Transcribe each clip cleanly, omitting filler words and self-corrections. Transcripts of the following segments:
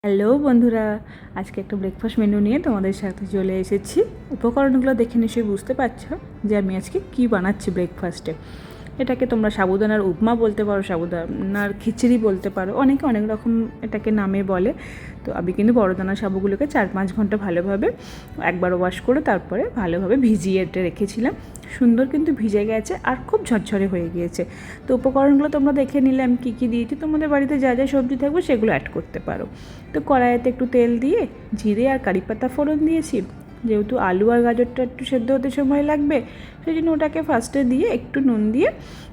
Hello বন্ধুরা, আজকে একটা ব্রেকফাস্ট মেনু নিয়ে তোমাদের সাথে চলে এসেছি। উপকরণগুলো দেখে নিশ্চয়ই বুঝতে পারছো যে আমি আজকে কি বানাচ্ছি ব্রেকফাস্টে। এটাকে তোমরা সাবুদানার উপমা বলতে পারো, সাবুদানার খিচুড়ি বলতে পারো, অনেকে অনেক রকম এটাকে নামে বলে। তো আমি কিন্তু বড় দানার সাবুগুলোকে 4-5 ঘন্টা ভালোভাবে একবার ওয়াশ করে তারপরে ভালোভাবে ভিজিয়ে রেখেছিলাম। সুন্দর কিন্তু ভিজে গেছে আর খুব ঝরঝরে হয়ে গিয়েছে। তো উপকরণগুলো তোমরা দেখে নিলে আমি কী কী দিয়েছি। তোমাদের বাড়িতে যা যা সবজি থাকবে সেগুলো অ্যাড করতে পারো। তো কড়াইতে একটু তেল দিয়ে জিরে আর কারি পাতা ফোড়ন দিয়েছি। যেহেতু আলু আর গাজরটা একটু সেদ্ধ হতে সময় লাগবে, সেই জন্য ওটাকে ফার্স্টে দিয়ে একটু নুন দিয়ে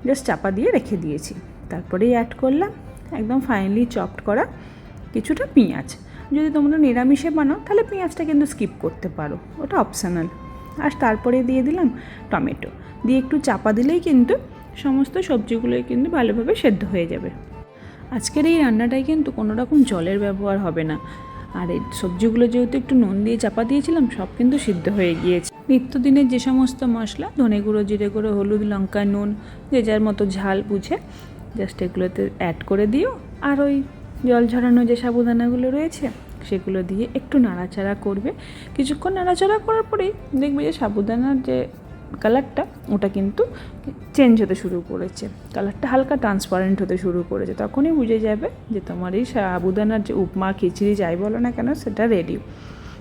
জাস্ট চাপা দিয়ে রেখে দিয়েছি। তারপরেই অ্যাড করলাম একদম ফাইনলি চপড করা কিছুটা পেঁয়াজ। যদি তোমরা নিরামিষে বানাও তাহলে পেঁয়াজটা কিন্তু স্কিপ করতে পারো, ওটা অপশনাল। আর তারপরে দিয়ে দিলাম টমেটো, দিয়ে একটু চাপা দিলেই কিন্তু সমস্ত সবজিগুলোই কিন্তু ভালোভাবে সেদ্ধ হয়ে যাবে। আজকের এই রান্নাটায় কিন্তু কোনো রকম জলের ব্যবহার হবে না। আর এই সবজিগুলো যেহেতু একটু নুন দিয়ে চাপা দিয়েছিলাম, সব কিন্তু সিদ্ধ হয়ে গিয়েছে। নিত্যদিনের যে সমস্ত মশলা, ধনে গুঁড়ো, জিরে গুঁড়ো, হলুদ, লঙ্কা, নুন, যে যার মতো ঝাল বুঝে জাস্ট এগুলোতে অ্যাড করে দিও। আর ওই জল ঝরানো যে সাবুদানাগুলো রয়েছে সেগুলো দিয়ে একটু নাড়াচাড়া করবে। কিছুক্ষণ নাড়াচাড়া করার পরেই দেখবে যে সাবুদানার যে কালারটা ওটা কিন্তু চেঞ্জ হতে শুরু করেছে, কালারটা হালকা ট্রান্সপারেন্ট হতে শুরু করেছে। তখনই বুঝে যাবে যে তোমার এই সাবুদানার যে উপমা, খিচুড়ি যাই বলো না কেন সেটা রেডি।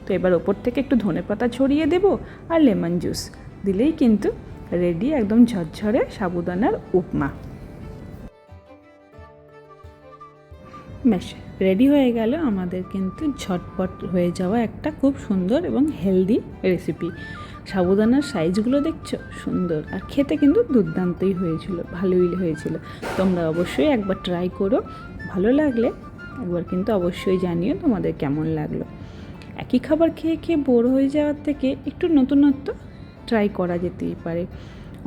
তো এবার ওপর থেকে একটু ধনেপাতা ছড়িয়ে দেবো আর লেমন জুস দিলেই কিন্তু রেডি একদম ঝরঝরে সাবুদানার উপমা। ব্যাস রেডি হয়ে গেল আমাদের কিন্তু ঝটপট হয়ে যাওয়া একটা খুব সুন্দর এবং হেলদি রেসিপি। সাবুদানার সাইজগুলো দেখছো সুন্দর, আর খেতে কিন্তু দুর্দান্তই হয়েছিল, ভালোই হয়েছিল। তোমরা অবশ্যই একবার ট্রাই করো, ভালো লাগলে একবার কিন্তু অবশ্যই জানিও তোমাদের কেমন লাগলো। একই খাবার খেয়ে খেয়ে বোর হয়ে যাওয়ার থেকে একটু নতুনত্ব ট্রাই করা যেতেই পারে।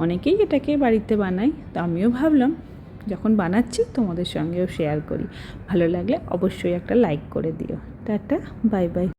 অনেকেই এটাকে বাড়িতে বানায়, তো আমিও ভাবলাম যখন বানাচ্ছি তোমাদের সঙ্গেও শেয়ার করি। ভালো লাগলে অবশ্যই একটা লাইক করে দিও। Tata, bye bye.